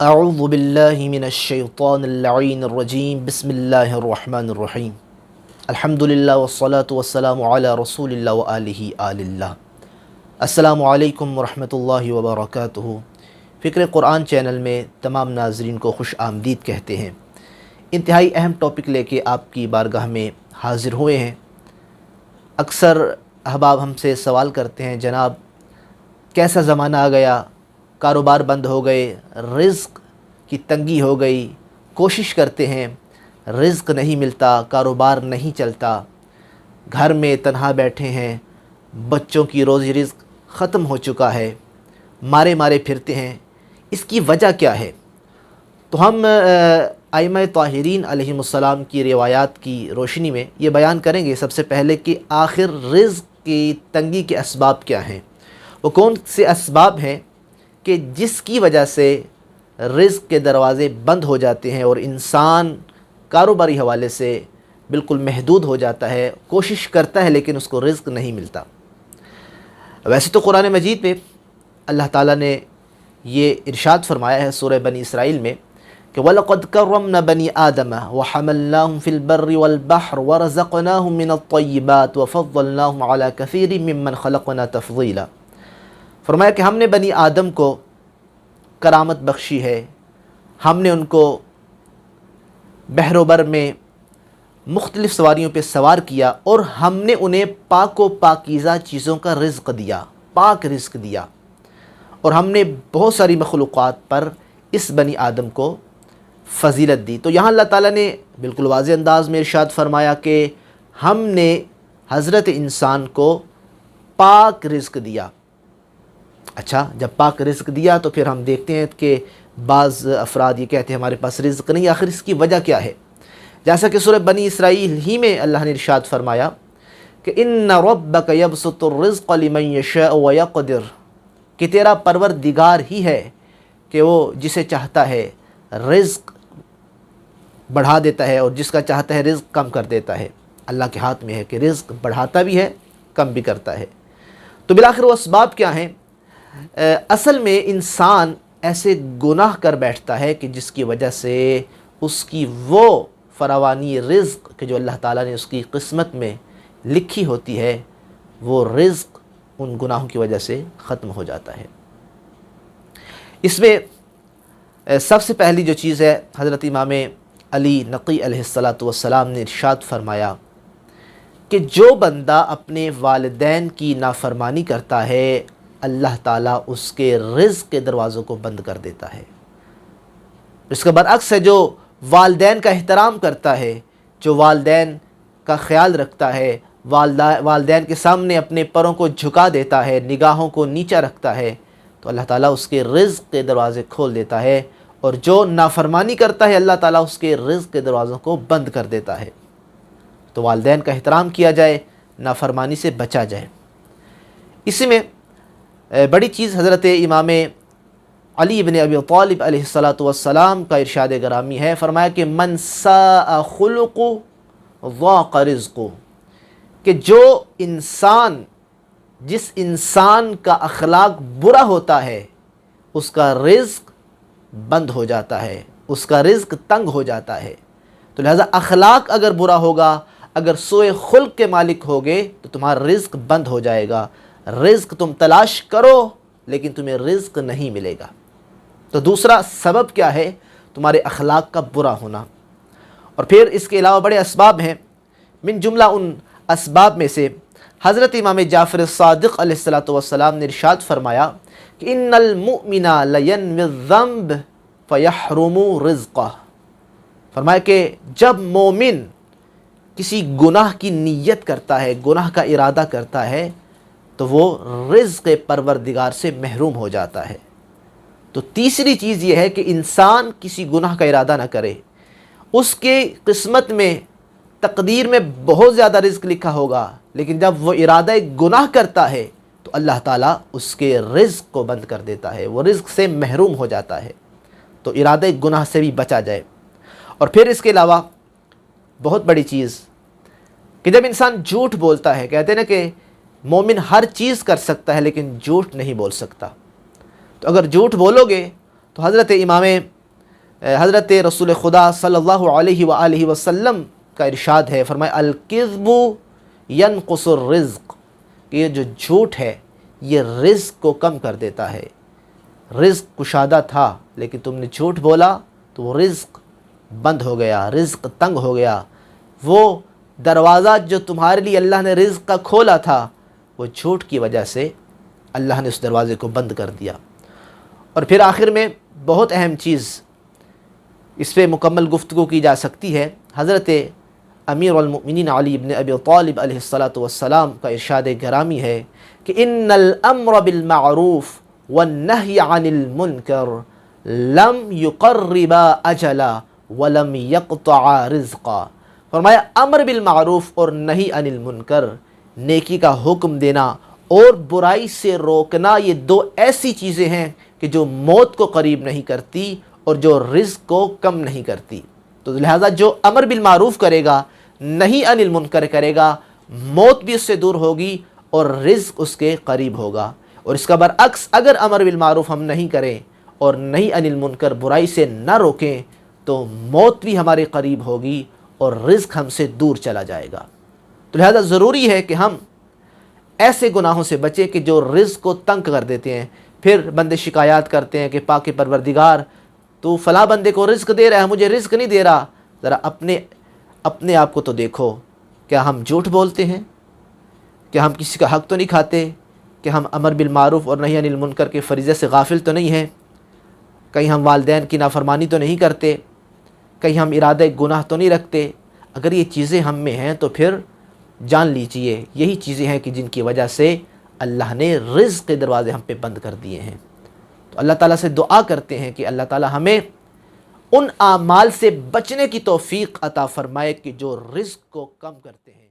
اعوذ باللہ من الشیطان اللعین الرجیم بسم اللہ الرحمن الرحیم الحمدللہ والصلاة والسلام علی رسول اللہ وآلہ آل اللہ۔ السلام علیکم ورحمۃ اللہ وبرکاتہ۔ فکر قرآن چینل میں تمام ناظرین کو خوش آمدید کہتے ہیں۔ انتہائی اہم ٹاپک لے کے آپ کی بارگاہ میں حاضر ہوئے ہیں۔ اکثر احباب ہم سے سوال کرتے ہیں، جناب کیسا زمانہ آ گیا، کاروبار بند ہو گئے، رزق کی تنگی ہو گئی، کوشش کرتے ہیں رزق نہیں ملتا، کاروبار نہیں چلتا، گھر میں تنہا بیٹھے ہیں، بچوں کی روزی رزق ختم ہو چکا ہے، مارے مارے پھرتے ہیں، اس کی وجہ کیا ہے؟ تو ہم ائمہ طاہرین علیہم السلام کی روایات کی روشنی میں یہ بیان کریں گے سب سے پہلے کہ آخر رزق کی تنگی کے اسباب کیا ہیں، وہ کون سے اسباب ہیں کہ جس کی وجہ سے رزق کے دروازے بند ہو جاتے ہیں اور انسان کاروباری حوالے سے بالکل محدود ہو جاتا ہے، کوشش کرتا ہے لیکن اس کو رزق نہیں ملتا۔ ویسے تو قرآن مجید میں اللہ تعالیٰ نے یہ ارشاد فرمایا ہے سورہ بنی اسرائیل میں کہ وَلَقَدْ كَرَّمْنَا بَنِي آدَمَ وَحَمَلْنَاهُمْ فِي الْبَرِّ وَالْبَحْرِ وَرَزَقْنَاهُمْ مِنَ الطَّيِّبَاتِ وَفَضَّلْنَاهُمْ عَلَى كَثِيرٍ مِّمَّنْ خَلَقْنَا تَفْضِيلًا۔ فرمایا کہ ہم نے بنی آدم کو کرامت بخشی ہے، ہم نے ان کو بحر و بر میں مختلف سواریوں پہ سوار کیا اور ہم نے انہیں پاک و پاکیزہ چیزوں کا رزق دیا، پاک رزق دیا، اور ہم نے بہت ساری مخلوقات پر اس بنی آدم کو فضیلت دی۔ تو یہاں اللہ تعالیٰ نے بالکل واضح انداز میں ارشاد فرمایا کہ ہم نے حضرت انسان کو پاک رزق دیا۔ اچھا، جب پاک رزق دیا تو پھر ہم دیکھتے ہیں کہ بعض افراد یہ کہتے ہیں ہمارے پاس رزق نہیں، آخر اس کی وجہ کیا ہے؟ جیسا کہ سورہ بنی اسرائیل ہی میں اللہ نے ارشاد فرمایا کہ ان ربک یبسط الرزق لمن یشاء ویقدر، کہ تیرا پروردگار ہی ہے کہ وہ جسے چاہتا ہے رزق بڑھا دیتا ہے اور جس کا چاہتا ہے رزق کم کر دیتا ہے۔ اللہ کے ہاتھ میں ہے کہ رزق بڑھاتا بھی ہے، کم بھی کرتا ہے۔ تو بالآخر وہ اسباب کیا ہیں؟ اصل میں انسان ایسے گناہ کر بیٹھتا ہے کہ جس کی وجہ سے اس کی وہ فراوانی رزق کہ جو اللہ تعالیٰ نے اس کی قسمت میں لکھی ہوتی ہے، وہ رزق ان گناہوں کی وجہ سے ختم ہو جاتا ہے۔ اس میں سب سے پہلی جو چیز ہے، حضرت امام علی نقی علیہ السلام نے ارشاد فرمایا کہ جو بندہ اپنے والدین کی نافرمانی کرتا ہے، اللہ تعالیٰ اس کے رزق کے دروازوں کو بند کر دیتا ہے۔ اس کا برعکس ہے، جو والدین کا احترام کرتا ہے، جو والدین کا خیال رکھتا ہے، والدین کے سامنے اپنے پروں کو جھکا دیتا ہے، نگاہوں کو نیچا رکھتا ہے، تو اللہ تعالیٰ اس کے رزق کے دروازے کھول دیتا ہے، اور جو نافرمانی کرتا ہے اللہ تعالیٰ اس کے رزق کے دروازوں کو بند کر دیتا ہے۔ تو والدین کا احترام کیا جائے، نافرمانی سے بچا جائے۔ اسی میں بڑی چیز حضرت امام علی بن ابی طالب علیہ السلام کا ارشاد گرامی ہے، فرمایا کہ من ساء خلق ضاق رزق، کہ جو انسان، جس انسان کا اخلاق برا ہوتا ہے اس کا رزق بند ہو جاتا ہے، اس کا رزق تنگ ہو جاتا ہے۔ تو لہذا اخلاق اگر برا ہوگا، اگر سوء خلق کے مالک ہوگے تو تمہارا رزق بند ہو جائے گا، رزق تم تلاش کرو لیکن تمہیں رزق نہیں ملے گا۔ تو دوسرا سبب کیا ہے؟ تمہارے اخلاق کا برا ہونا۔ اور پھر اس کے علاوہ بڑے اسباب ہیں، من جملہ ان اسباب میں سے حضرت امام جعفر الصادق علیہ السلام نے ارشاد فرمایا کہ ان المؤمن لینوی الذنب فیحرم رزقہ، فرمایا کہ جب مومن کسی گناہ کی نیت کرتا ہے، گناہ کا ارادہ کرتا ہے، تو وہ رزق پروردگار سے محروم ہو جاتا ہے۔ تو تیسری چیز یہ ہے کہ انسان کسی گناہ کا ارادہ نہ کرے، اس کے قسمت میں، تقدیر میں بہت زیادہ رزق لکھا ہوگا، لیکن جب وہ ارادہ گناہ کرتا ہے تو اللہ تعالیٰ اس کے رزق کو بند کر دیتا ہے، وہ رزق سے محروم ہو جاتا ہے۔ تو ارادہ گناہ سے بھی بچا جائے۔ اور پھر اس کے علاوہ بہت بڑی چیز کہ جب انسان جھوٹ بولتا ہے، کہتے ہیں نا کہ مومن ہر چیز کر سکتا ہے لیکن جھوٹ نہیں بول سکتا۔ تو اگر جھوٹ بولو گے تو حضرت رسول خدا صلی اللہ علیہ وآلہ وسلم کا ارشاد ہے، فرمائے الکذب ینقص الرزق، کہ یہ جو جھوٹ ہے یہ رزق کو کم کر دیتا ہے۔ رزق کشادہ تھا لیکن تم نے جھوٹ بولا تو وہ رزق بند ہو گیا، رزق تنگ ہو گیا۔ وہ دروازہ جو تمہارے لیے اللہ نے رزق کا کھولا تھا وہ جھوٹ کی وجہ سے اللہ نے اس دروازے کو بند کر دیا۔ اور پھر آخر میں بہت اہم چیز، اس پہ مکمل گفتگو کی جا سکتی ہے، حضرت امیر المؤمنین علی بن ابی طالب علیہ السلام کا ارشاد گرامی ہے کہ ان الامر بالمعروف والنہی عن المنکر لم یقربا اجلا ولم یقطع رزقا۔ فرمایا امر بالمعروف اور نہی عن المنکر، نیکی کا حکم دینا اور برائی سے روکنا، یہ دو ایسی چیزیں ہیں کہ جو موت کو قریب نہیں کرتی اور جو رزق کو کم نہیں کرتی۔ تو لہٰذا جو امر بالمعروف کرے گا، نہی عن المنکر کرے گا، موت بھی اس سے دور ہوگی اور رزق اس کے قریب ہوگا۔ اور اس کا برعکس اگر امر بالمعروف ہم نہیں کریں اور نہی عن المنکر برائی سے نہ روکیں تو موت بھی ہمارے قریب ہوگی اور رزق ہم سے دور چلا جائے گا۔ تو لہذا ضروری ہے کہ ہم ایسے گناہوں سے بچیں کہ جو رزق کو تنگ کر دیتے ہیں۔ پھر بندے شکایات کرتے ہیں کہ پاک پروردگار تو فلاں بندے کو رزق دے رہا ہے، مجھے رزق نہیں دے رہا۔ ذرا اپنے آپ کو تو دیکھو، کیا ہم جھوٹ بولتے ہیں؟ کیا ہم کسی کا حق تو نہیں کھاتے؟ کہ ہم امر بالمعروف اور نہی عن المنکر کے فریضے سے غافل تو نہیں ہیں؟ کہیں ہم والدین کی نافرمانی تو نہیں کرتے؟ کہیں ہم ارادہ گناہ تو نہیں رکھتے؟ اگر یہ چیزیں ہم میں ہیں تو پھر جان لیجئے یہی چیزیں ہیں کہ جن کی وجہ سے اللہ نے رزق کے دروازے ہم پہ بند کر دیے ہیں۔ تو اللہ تعالیٰ سے دعا کرتے ہیں کہ اللہ تعالیٰ ہمیں ان اعمال سے بچنے کی توفیق عطا فرمائے کہ جو رزق کو کم کرتے ہیں۔